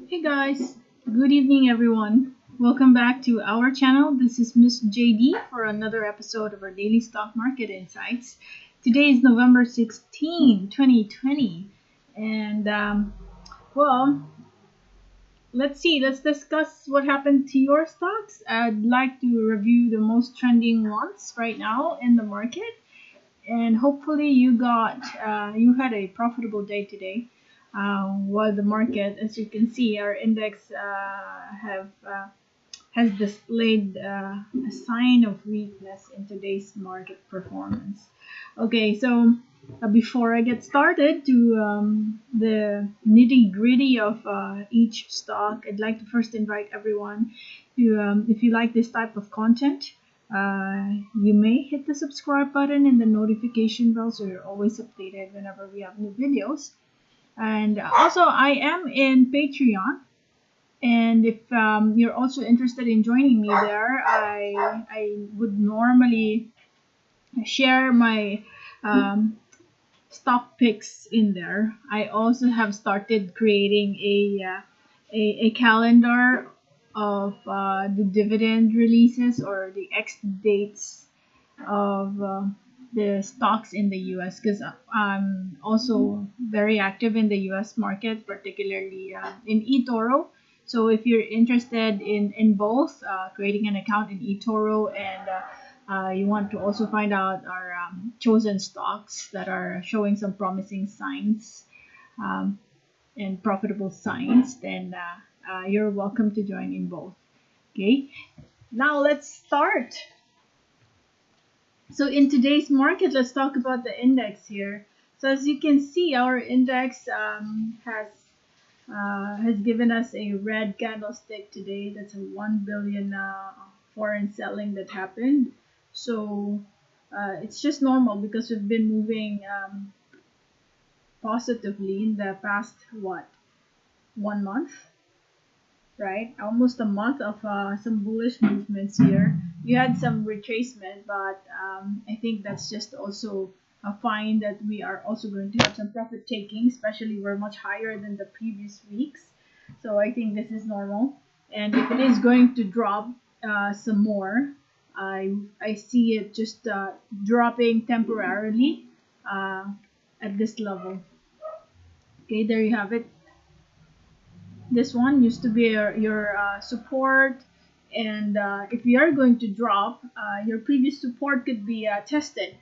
Hey guys, good evening everyone. Welcome back to our channel. This is Miss JD for another episode of our daily stock market insights. Today is November 16, 2020. And well, let's see, let's discuss what happened to your stocks. I'd like to review the most trending ones right now in the market. And hopefully you had a profitable day today. While the market, as you can see, our index have has displayed a sign of weakness in today's market performance. Okay, so before I get started to the nitty gritty of each stock, I'd like to first invite everyone to, if you like this type of content, you may hit the subscribe button and the notification bell so you're always updated whenever we have new videos. And also, I am in Patreon. And if you're also interested in joining me there, I would normally share my um, stock picks in there. I also have started creating a calendar of the dividend releases or the X dates of the stocks in the US because I'm also very active in the US market, particularly in eToro. So if you're interested in both creating an account in eToro and you want to also find out our chosen stocks that are showing some promising signs um, and profitable signs, then you're welcome to join in both. Okay, now let's start. So in today's market, let's talk about the index here. So as you can see, our index has given us a red candlestick today. That's a 1 billion foreign selling that happened. So it's just normal because we've been moving positively in the past, what, 1 month, right? Almost a month of some bullish movements here. You had some retracement, but I think that's just also a fine that we are also going to have some profit taking, especially we're much higher than the previous weeks. So I think this is normal. And if it is going to drop some more, I see it just dropping temporarily uh, at this level. Okay, there you have it. This one used to be your support, and if you are going to drop, your previous support could be tested.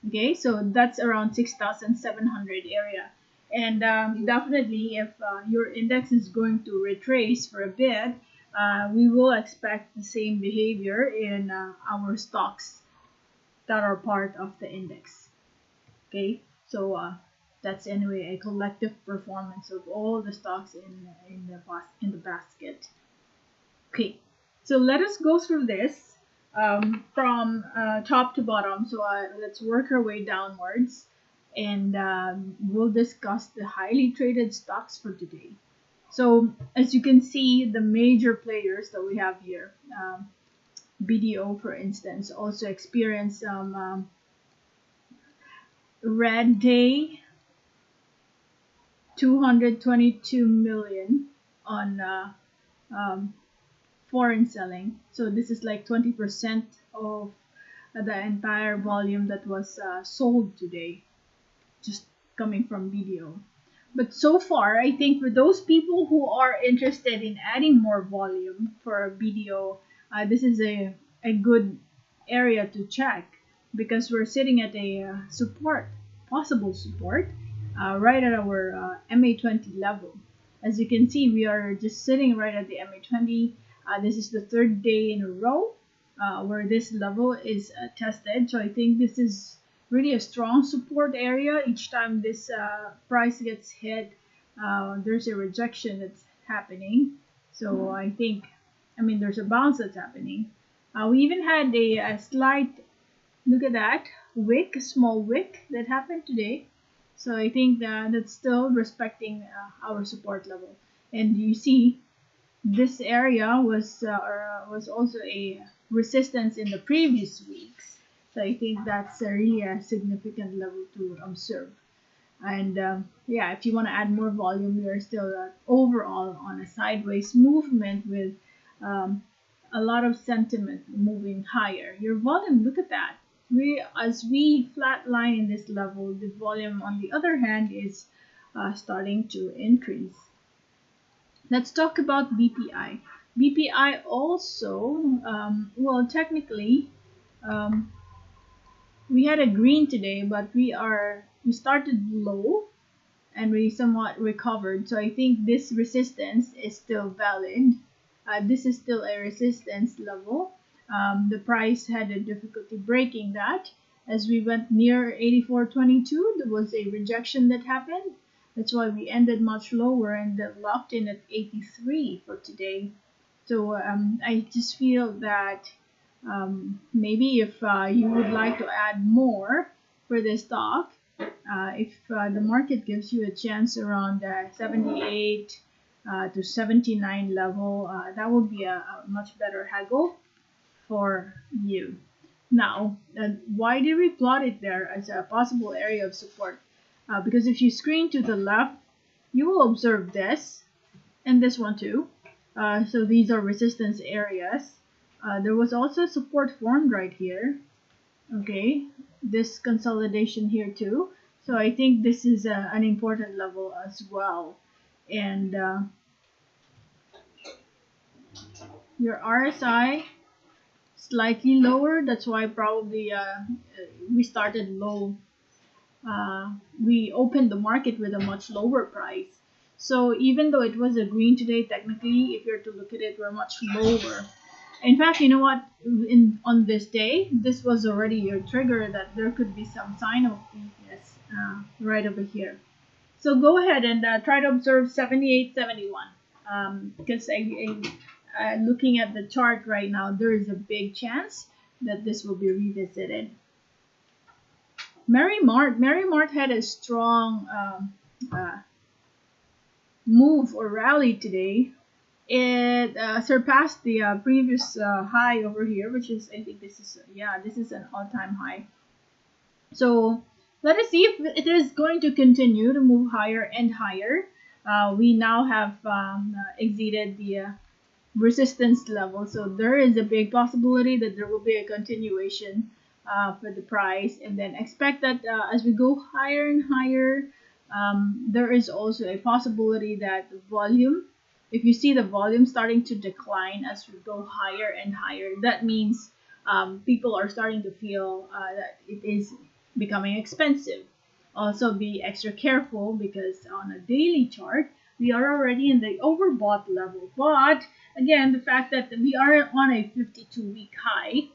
Okay, so that's around 6,700 area. And definitely, if your index is going to retrace for a bit, we will expect the same behavior in our stocks that are part of the index. Okay, so that's anyway a collective performance of all the stocks in the basket. Okay, so let us go through this from top to bottom. So let's work our way downwards, and we'll discuss the highly traded stocks for today. So as you can see, the major players that we have here, BDO for instance, also experienced some red day, 222 million on um, foreign selling. So this is like 20% of the entire volume that was sold today, just coming from BDO. But so far, I think for those people who are interested in adding more volume for BDO, this is a good area to check because we're sitting at a support, possible support, right at our MA20 level. As you can see, we are just sitting right at the MA20. This is the third day in a row where this level is tested. So I think this is really a strong support area. Each time this price gets hit, there's a rejection that's happening. So I think, I mean, there's a bounce that's happening. We even had a slight, look at that, wick, a small wick that happened today. So I think that's still respecting our support level. And you see, this area was also a resistance in the previous weeks. So I think that's really a significant level to observe. And yeah, if you want to add more volume, you're still overall on a sideways movement with um, a lot of sentiment moving higher. Your volume, look at that. As we flatline in this level, the volume on the other hand is starting to increase. Let's talk about BPI. BPI also, well, technically, um, we had a green today, but we started low and we somewhat recovered. So I think this resistance is still valid. This is still a resistance level. The price had a difficulty breaking that. As we went near 84.22, there was a rejection that happened. That's why we ended much lower and locked in at 83 for today. So I just feel that maybe if you would like to add more for this stock, if the market gives you a chance around 78 to 79 level, that would be a much better haggle for you. Now, why did we plot it there as a possible area of support? Because if you screen to the left, you will observe this and this one too. So these are resistance areas. There was also support formed right here. Okay, this consolidation here too. So I think this is an important level as well. And your RSI slightly lower. That's why probably we started low. We opened the market with a much lower price. So even though it was a green today, technically, if you're to look at it, we're much lower. In fact, you know what? On this day, this was already your trigger that there could be some sign of weakness right over here. So go ahead and try to observe 78, 71. Because looking at the chart right now, there is a big chance that this will be revisited. Mary Mart had a strong move or rally today. It surpassed the previous high over here, which is, I think this is an all-time high. So let us see if it is going to continue to move higher and higher. We now have exceeded the resistance level, so there is a big possibility that there will be a continuation for the price, and then expect that as we go higher and higher, there is also a possibility that the volume, if you see the volume starting to decline as we go higher and higher, that means people are starting to feel that it is becoming expensive. Also be extra careful because on a daily chart, we are already in the overbought level. But again, the fact that we are on a 52-week high,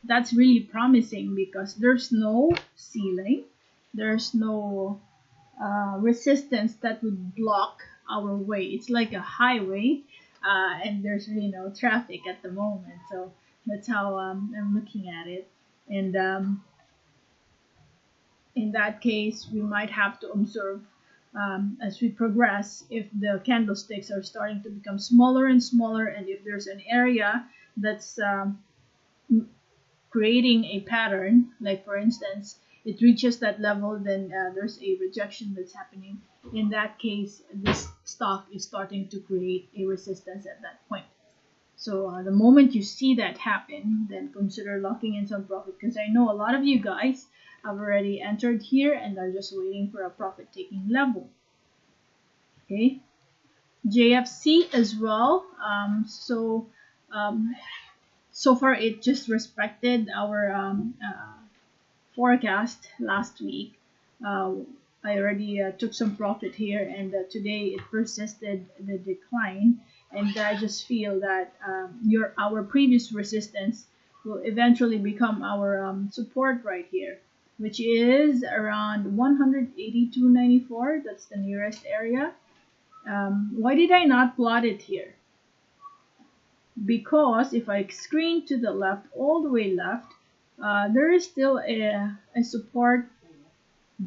that's really promising because there's no ceiling, there's no resistance that would block our way. It's like a highway, and there's really no traffic at the moment. So that's how I'm looking at it. And in that case, we might have to observe as we progress if the candlesticks are starting to become smaller and smaller, and if there's an area that's creating a pattern, like for instance, it reaches that level, then there's a rejection that's happening. In that case, this stock is starting to create a resistance at that point. So the moment you see that happen, then consider locking in some profit, because I know a lot of you guys have already entered here and are just waiting for a profit taking level. Okay, JFC as well. So far it just respected our forecast last week. I already took some profit here, and today it persisted the decline, and I just feel that our previous resistance will eventually become our support right here, which is around 182.94. That's the nearest area. Why did I not plot it here? Because if I screen to the left, all the way left, there is still a support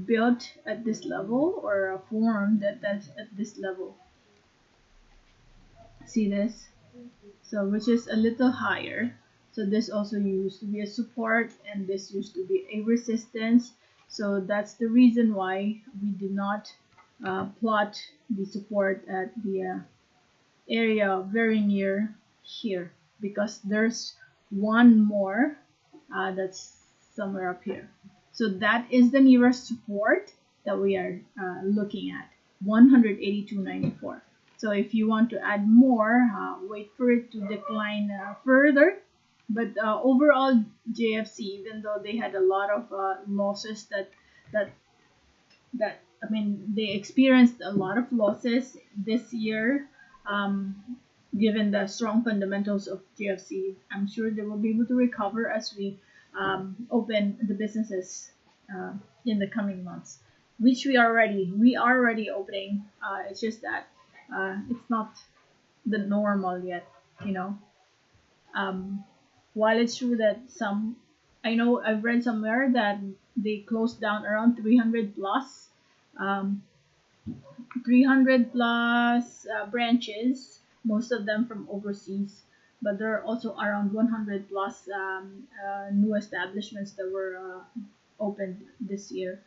built at this level, or a form that's at this level. See this? So which is a little higher. So this also used to be a support, and this used to be a resistance. So that's the reason why we did not plot the support at the area very near here, because there's one more that's somewhere up here. So that is the nearest support that we are looking at, 182.94. So if you want to add more, wait for it to decline further. But overall, JFC, even though they had a lot of losses that I mean, they experienced a lot of losses this year. Um, Given the strong fundamentals of GFC, I'm sure they will be able to recover as we open the businesses in the coming months, which we are already opening. It's just that it's not the normal yet, you know. Um, while it's true that some, I know I've read somewhere that they closed down around 300 plus. Um, 300 plus branches, most of them from overseas, but there are also around 100 plus new establishments that were opened this year.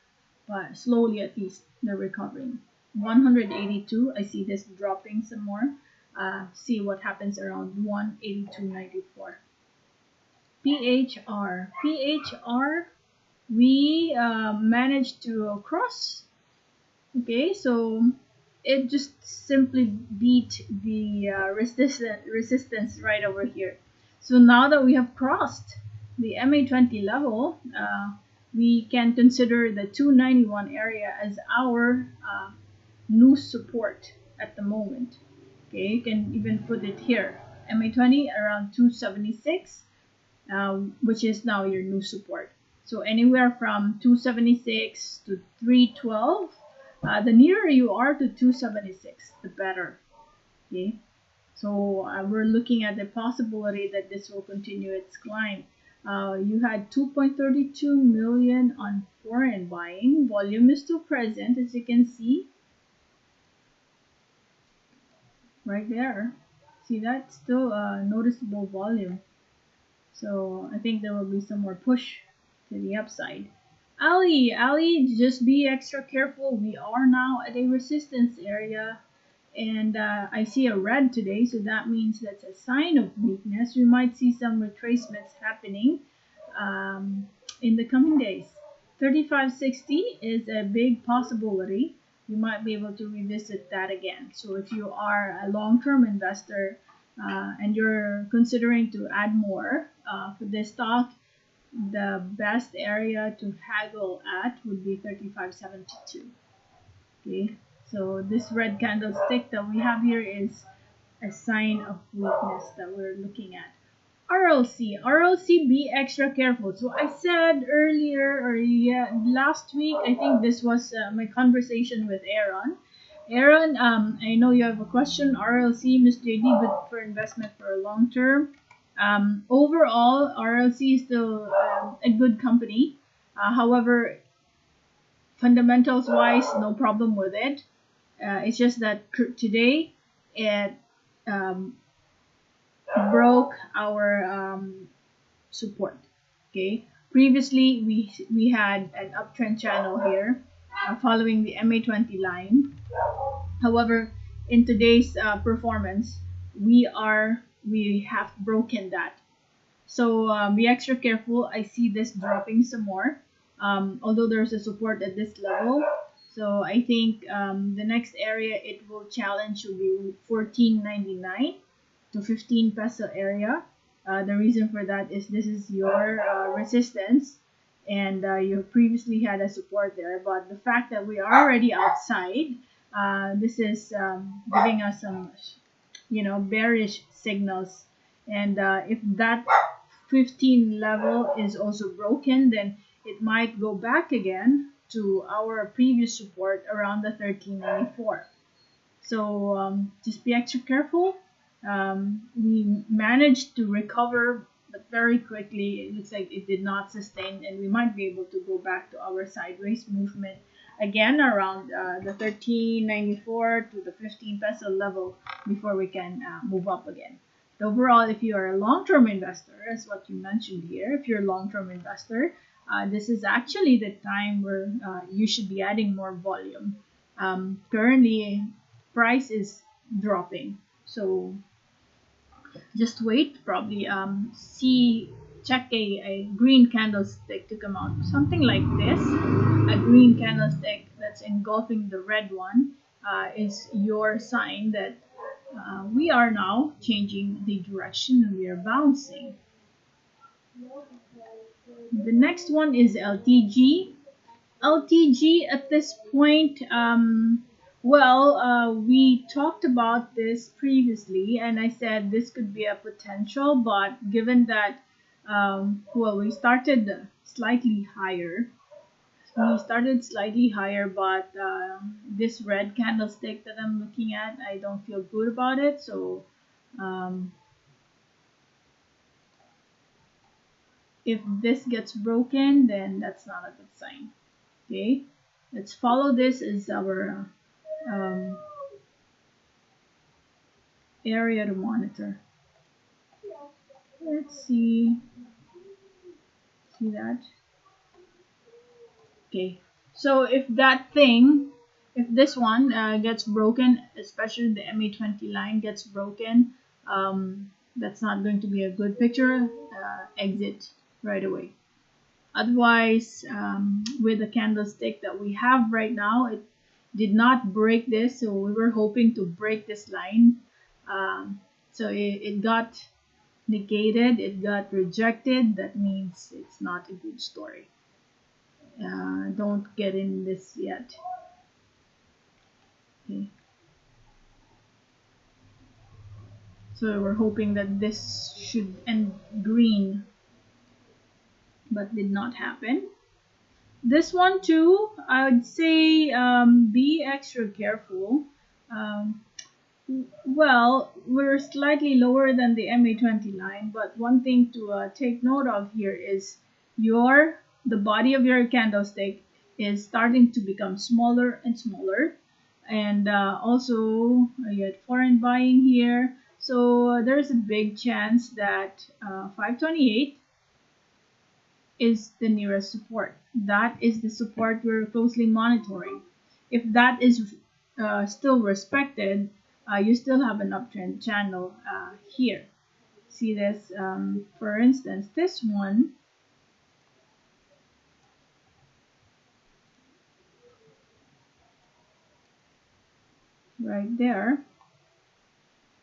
But slowly, at least, they're recovering. 182, I see this dropping some more. See what happens around 182.94. PHR, we managed to cross. Okay, so it just simply beat the resistance right over here. So now that we have crossed the MA20 level, we can consider the 291 area as our new support at the moment. Okay, you can even put it here. MA20 around 276, which is now your new support. So anywhere from 276 to 312, the nearer you are to 276, the better. Okay, so we're looking at the possibility that this will continue its climb. You had 2.32 million on foreign buying. Volume is still present, as you can see right there. See that? Still noticeable volume. So I think there will be some more push to the upside. Ali, just be extra careful. We are now at a resistance area, and I see a red today, so that means that's a sign of weakness. We might see some retracements happening in the coming days. 3560 is a big possibility. You might be able to revisit that again. So if you are a long-term investor and you're considering to add more for this stock, the best area to haggle at would be 3572. Okay, so this red candlestick that we have here is a sign of weakness that we're looking at. RLC, be extra careful. So I said earlier, or yeah, last week, I think this was my conversation with Aaron. Aaron, I know you have a question. RLC, Miss JD, good for investment for a long term. Overall, RLC is still a good company. However, fundamentals wise, no problem with it. It's just that today it um, broke our support. Okay. Previously, we had an uptrend channel here following the MA20 line. However, in today's performance, we have broken that. So be extra careful. I see this dropping some more, although there's a support at this level. So I think the next area it will challenge will be 14.99 to 15 peso area. The reason for that is this is your resistance, and you previously had a support there. But the fact that we are already outside, this is giving us some, bearish signals. And if that 15 level is also broken, then it might go back again to our previous support around the 1394. So just be extra careful. We managed to recover, but very quickly it looks like it did not sustain, and we might be able to go back to our sideways movement again around the 1394 to the 15 peso level before we can move up again. Overall, if you are a long-term investor, as what you mentioned here, if you're a long-term investor, this is actually the time where you should be adding more volume. Currently, price is dropping, so just wait. Probably check a green candlestick to come out, something like this. A green candlestick that's engulfing the red one is your sign that we are now changing the direction and we are bouncing. The next one is LTG. LTG at this point, we talked about this previously, and I said this could be a potential, but given that, we started slightly higher. But this red candlestick that I'm looking at, I don't feel good about it. So, um, if this gets broken, then that's not a good sign. Okay, let's follow this as our area to monitor. Let's see that. Okay, so if this one gets broken, especially the MA20 line gets broken, that's not going to be a good picture. Exit right away. Otherwise, with the candlestick that we have right now, it did not break this, so we were hoping to break this line. So it got negated, it got rejected. That means it's not a good story. Don't get in this yet. Okay. So we're hoping that this should end green, but did not happen. This one too, I would say be extra careful. Um, we're slightly lower than the MA20 line, but one thing to take note of here is the body of your candlestick is starting to become smaller and smaller, and also you had foreign buying here, so there's a big chance that 528 is the nearest support. That is the support we're closely monitoring. If that is still respected, you still have an uptrend channel here. See this, for instance, this one right there.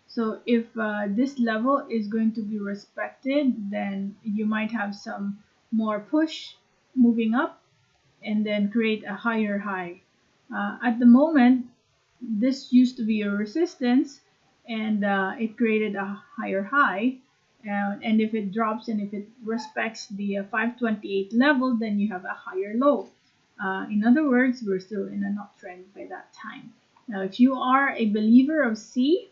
So if this level is going to be respected, then you might have some more push moving up and then create a higher high. At the moment, this used to be a resistance, and it created a higher high. And if it drops and if it respects the 528 level, then you have a higher low. In other words, we're still in an uptrend by that time. Now, if you are a believer of C,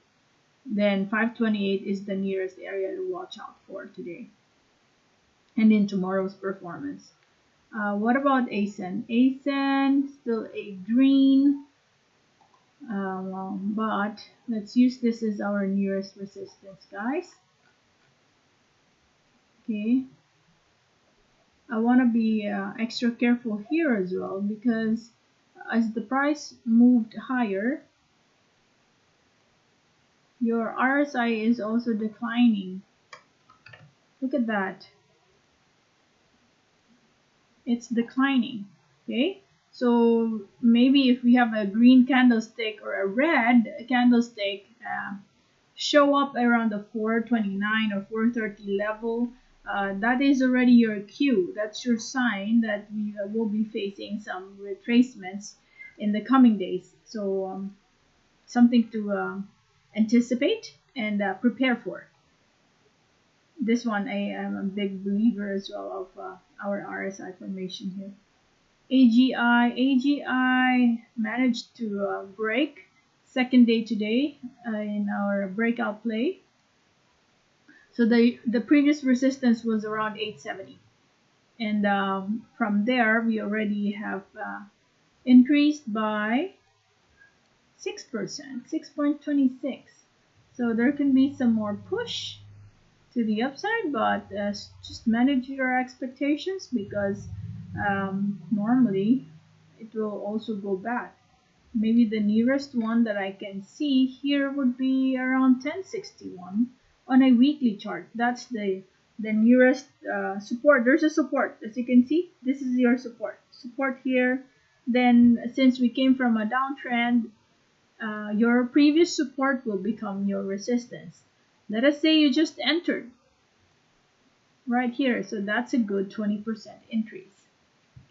then 528 is the nearest area to watch out for today and in tomorrow's performance. What about ACEN? ACEN, still a green, but let's use this as our nearest resistance, guys. Okay. I want to be extra careful here as well, because as the price moved higher, your RSI is also declining. Look at that. It's declining. Okay, so maybe if we have a green candlestick or a red candlestick show up around the 429 or 430 level, that is already your cue. That's your sign that we will be facing some retracements in the coming days. So something to anticipate and prepare for. This one, I am a big believer as well of our RSI formation here. AGI managed to break second day today in our breakout play. So the previous resistance was around 870, and from there we already have increased by 6%, 6.26. So there can be some more push to the upside, but just manage your expectations, because normally it will also go back. Maybe the nearest one that I can see here would be around 1061 on a weekly chart. That's the nearest support. There's a support, as you can see. This is your support here. Then since we came from a downtrend, your previous support will become your resistance. Let us say you just entered right here, so that's a good 20% increase.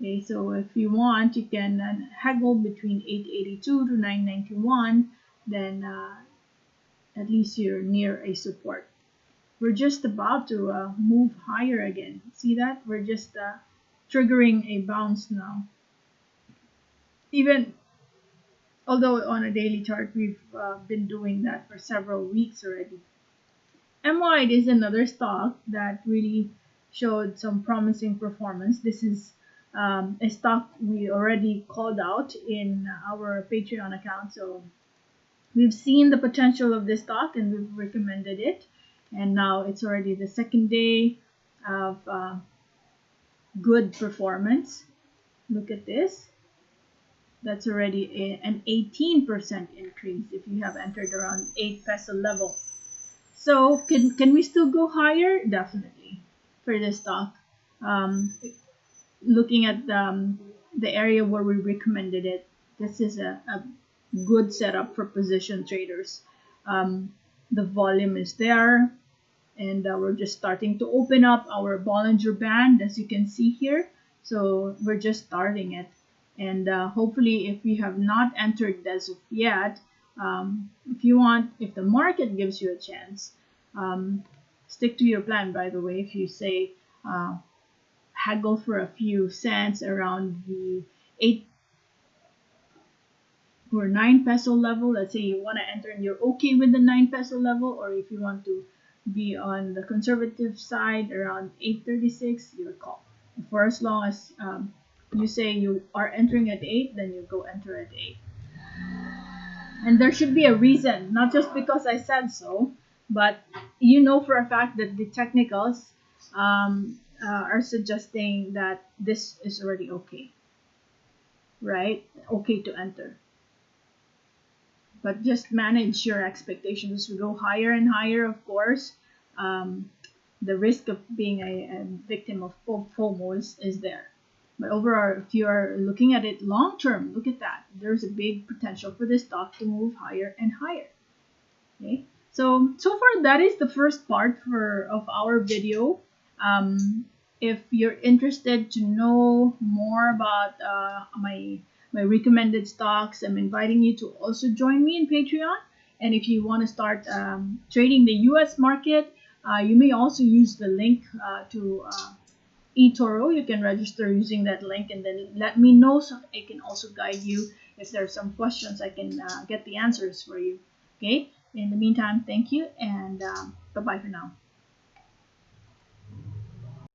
Okay, so if you want, you can haggle between 882 to 991, then at least you're near a support. We're just about to move higher again. See that? We're just triggering a bounce now. Even although on a daily chart, we've been doing that for several weeks already. MWIDE is another stock that really showed some promising performance. This is a stock we already called out in our Patreon account. So we've seen the potential of this stock and we've recommended it. And now it's already the second day of good performance. Look at this. That's already an 18% increase if you have entered around 8 peso level. So can we still go higher? Definitely for this stock. Looking at the area where we recommended it, this is a good setup for position traders. The volume is there, and we're just starting to open up our Bollinger Band, as you can see here. So we're just starting it, and hopefully, if you have not entered as of yet, if you want, if the market gives you a chance, stick to your plan. By the way, if you say haggle for a few cents around the 8 or 9 peso level, let's say you want to enter and you're okay with the 9 peso level, or if you want to be on the conservative side around 836, your call. For as long as you say you are entering at 8, then you go enter at 8. And there should be a reason, not just because I said so, but you know for a fact that the technicals are suggesting that this is already okay, right? Okay to enter. But just manage your expectations. We go higher and higher, of course. The risk of being a victim of FOMO is there. But overall, if you are looking at it long term, look at that. There's a big potential for this stock to move higher and higher. Okay, so far that is the first part of our video. If you're interested to know more about my recommended stocks, I'm inviting you to also join me in Patreon. And if you want to start trading the U.S. market, you may also use the link to eToro. You can register using that link and then let me know so I can also guide you. If there are some questions, I can get the answers for you. Okay, in the meantime, thank you, and bye-bye for now.